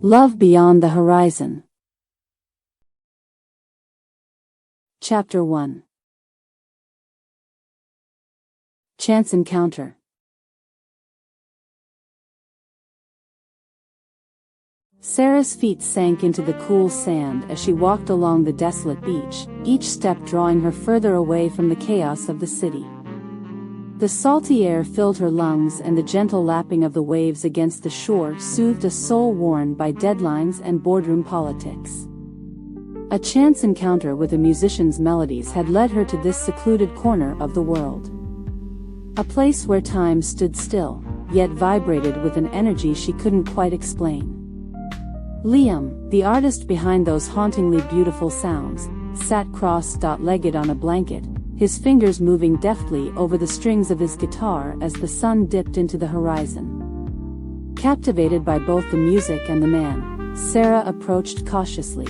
Love Beyond the Horizon. Chapter 1. Chance Encounter. Sarah's feet sank into the cool sand as she walked along the desolate beach, each step drawing her further away from the chaos of the city. The salty air filled her lungs, and the gentle lapping of the waves against the shore soothed a soul worn by deadlines and boardroom politics. A chance encounter with a musician's melodies had led her to this secluded corner of the world. A place where time stood still, yet vibrated with an energy she couldn't quite explain. Liam, the artist behind those hauntingly beautiful sounds, sat cross-legged on a blanket, his fingers moving deftly over the strings of his guitar as the sun dipped into the horizon. Captivated by both the music and the man, Sarah approached cautiously.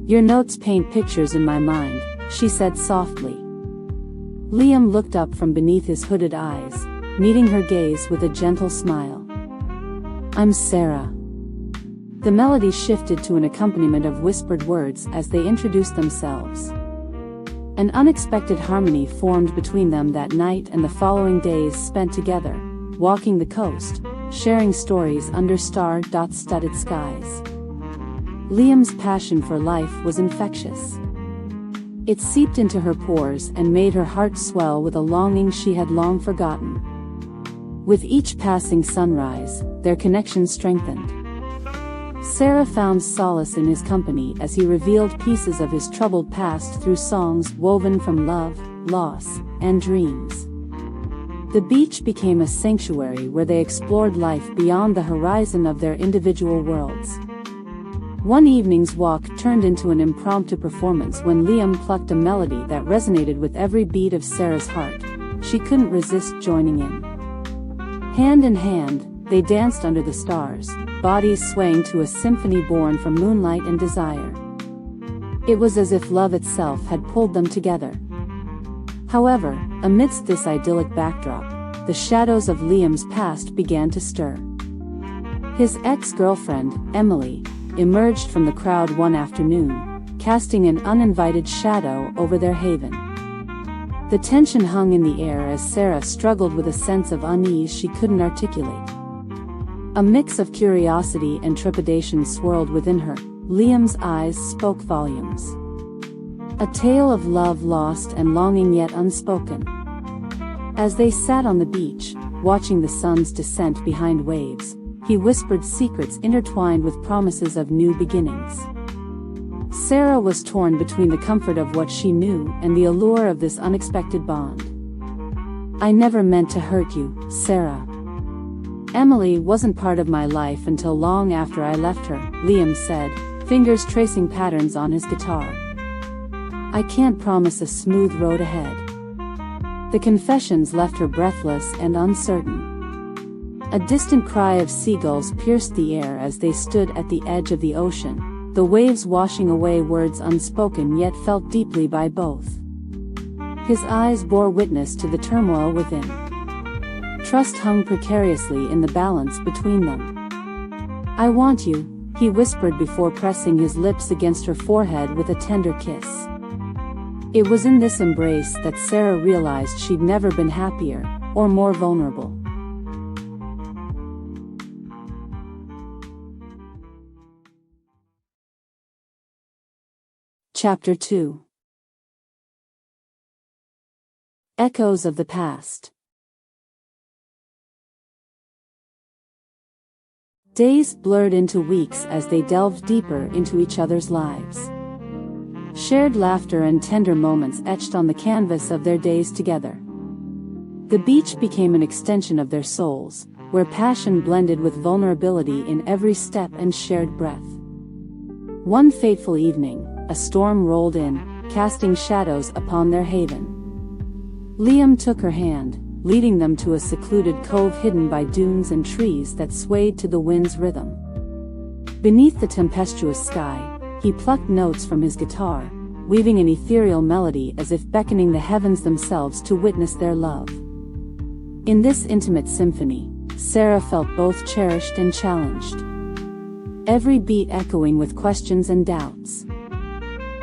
"Your notes paint pictures in my mind," she said softly. Liam looked up from beneath his hooded eyes, meeting her gaze with a gentle smile. "I'm Sarah." The melody shifted to an accompaniment of whispered words as they introduced themselves. An unexpected harmony formed between them that night and the following days spent together, walking the coast, sharing stories under star-studded skies. Liam's passion for life was infectious. It seeped into her pores and made her heart swell with a longing she had long forgotten. With each passing sunrise, their connection strengthened. Sarah found solace in his company as he revealed pieces of his troubled past through songs woven from love, loss, and dreams. The beach became a sanctuary where they explored life beyond the horizon of their individual worlds. One evening's walk turned into an impromptu performance when Liam plucked a melody that resonated with every beat of Sarah's heart. She couldn't resist joining in. Hand in hand, they danced under the stars, bodies swaying to a symphony born from moonlight and desire. It was as if love itself had pulled them together. However, amidst this idyllic backdrop, the shadows of Liam's past began to stir. His ex-girlfriend, Emily, emerged from the crowd one afternoon, casting an uninvited shadow over their haven. The tension hung in the air as Sarah struggled with a sense of unease she couldn't articulate. A mix of curiosity and trepidation swirled within her. Liam's eyes spoke volumes. A tale of love lost and longing yet unspoken. As they sat on the beach, watching the sun's descent behind waves, he whispered secrets intertwined with promises of new beginnings. Sarah was torn between the comfort of what she knew and the allure of this unexpected bond. "I never meant to hurt you, Sarah. Emily wasn't part of my life until long after I left her," Liam said, fingers tracing patterns on his guitar. "I can't promise a smooth road ahead." The confessions left her breathless and uncertain. A distant cry of seagulls pierced the air as they stood at the edge of the ocean, the waves washing away words unspoken yet felt deeply by both. His eyes bore witness to the turmoil within. Trust hung precariously in the balance between them. "I want you," he whispered before pressing his lips against her forehead with a tender kiss. It was in this embrace that Sarah realized she'd never been happier, or more vulnerable. Chapter 2. Echoes of the Past. Days blurred into weeks as they delved deeper into each other's lives. Shared laughter and tender moments etched on the canvas of their days together. The beach became an extension of their souls, where passion blended with vulnerability in every step and shared breath. One fateful evening, a storm rolled in, casting shadows upon their haven. Liam took her hand, leading them to a secluded cove hidden by dunes and trees that swayed to the wind's rhythm. Beneath the tempestuous sky, he plucked notes from his guitar, weaving an ethereal melody as if beckoning the heavens themselves to witness their love. In this intimate symphony, Sarah felt both cherished and challenged. every beat echoing with questions and doubts.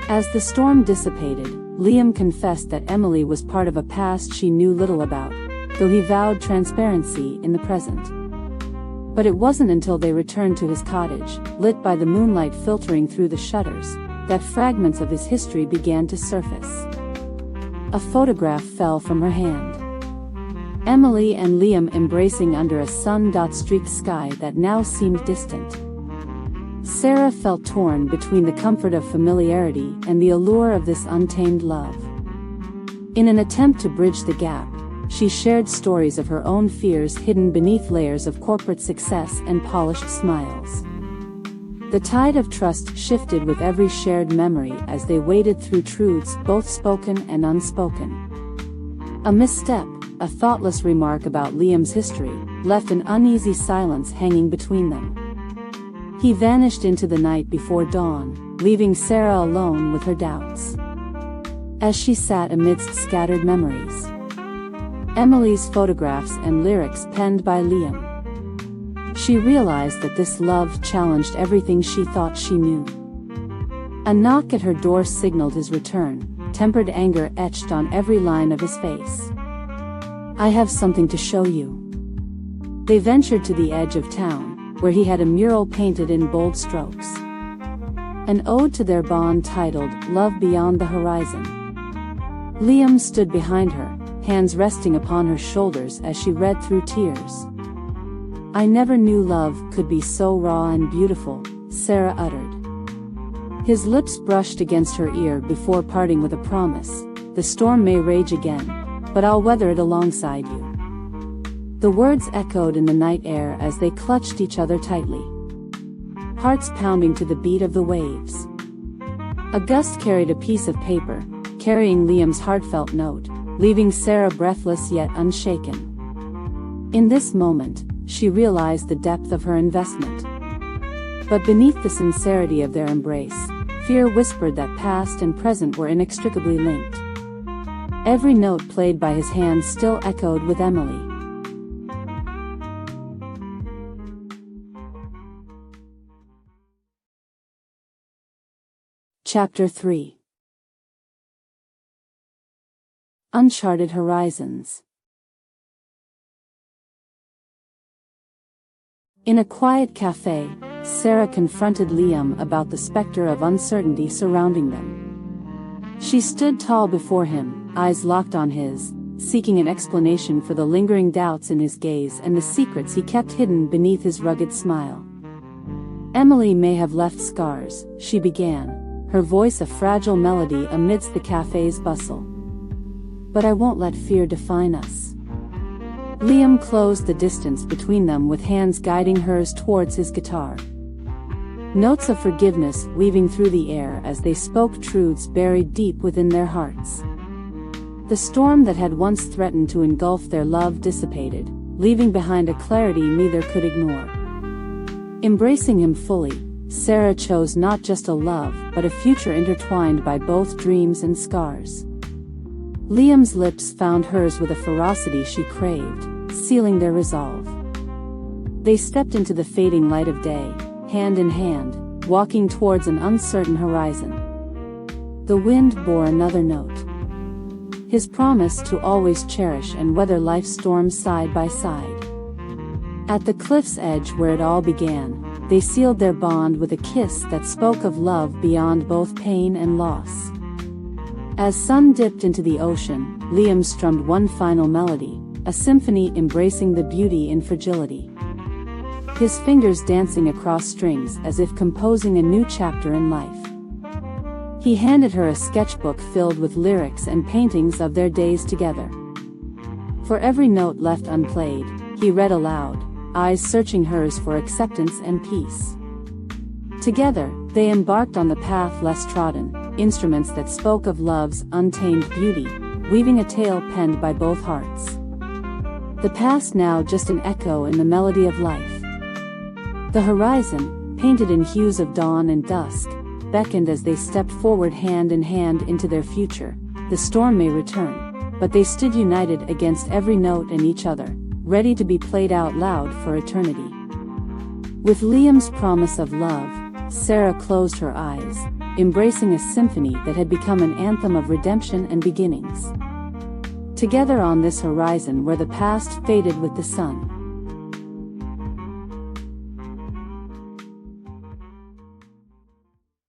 As the storm dissipated, Liam confessed that Emily was part of a past she knew little about, though he vowed transparency in the present. But it wasn't until they returned to his cottage, lit by the moonlight filtering through the shutters, that fragments of his history began to surface. A photograph fell from her hand. Emily and Liam embracing under a sun-streaked sky that now seemed distant. Sarah felt torn between the comfort of familiarity and the allure of this untamed love. In an attempt to bridge the gap, she shared stories of her own fears hidden beneath layers of corporate success and polished smiles. The tide of trust shifted with every shared memory as they waded through truths both spoken and unspoken. A misstep, a thoughtless remark about Liam's history, left an uneasy silence hanging between them. He vanished into the night before dawn, leaving Sarah alone with her doubts. As she sat amidst scattered memories, Emily's photographs and lyrics penned by Liam, she realized that this love challenged everything she thought she knew. A knock at her door signaled his return, tempered anger etched on every line of his face. "I have something to show you." They ventured to the edge of town, where he had a mural painted in bold strokes. An ode to their bond titled, "Love Beyond the Horizon." Liam stood behind her, hands resting upon her shoulders as she read through tears. "I never knew love could be so raw and beautiful," Sarah uttered. His lips brushed against her ear before parting with a promise, "The storm may rage again, but I'll weather it alongside you." The words echoed in the night air as they clutched each other tightly, hearts pounding to the beat of the waves. A gust carried a piece of paper, carrying Liam's heartfelt note, leaving Sarah breathless yet unshaken. In this moment, she realized the depth of her investment. But beneath the sincerity of their embrace, fear whispered that past and present were inextricably linked. Every note played by his hand still echoed with Emily. Chapter 3. Uncharted Horizons. In a quiet cafe, Sarah confronted Liam about the specter of uncertainty surrounding them. She stood tall before him, eyes locked on his, seeking an explanation for the lingering doubts in his gaze and the secrets he kept hidden beneath his rugged smile. "Emily may have left scars," she began, her voice a fragile melody amidst the cafe's bustle. "But I won't let fear define us." Liam closed the distance between them with hands guiding hers towards his guitar. Notes of forgiveness weaving through the air as they spoke truths buried deep within their hearts. The storm that had once threatened to engulf their love dissipated, leaving behind a clarity neither could ignore. Embracing him fully, Sarah chose not just a love but a future intertwined by both dreams and scars. Liam's lips found hers with a ferocity she craved, sealing their resolve. They stepped into the fading light of day, hand in hand, walking towards an uncertain horizon. The wind bore another note. His promise to always cherish and weather life's storms side by side. At the cliff's edge where it all began, they sealed their bond with a kiss that spoke of love beyond both pain and loss. As sun dipped into the ocean, Liam strummed one final melody, a symphony embracing the beauty in fragility. His fingers dancing across strings as if composing a new chapter in life. He handed her a sketchbook filled with lyrics and paintings of their days together. For every note left unplayed, he read aloud, eyes searching hers for acceptance and peace. Together, they embarked on the path less trodden, instruments that spoke of love's untamed beauty, weaving a tale penned by both hearts. The past now just an echo in the melody of life. The horizon, painted in hues of dawn and dusk, beckoned as they stepped forward hand in hand into their future. The storm may return, but they stood united against every note and each other, ready to be played out loud for eternity. With Liam's promise of love, Sarah closed her eyes, embracing a symphony that had become an anthem of redemption and beginnings. Together on this horizon where the past faded with the sun.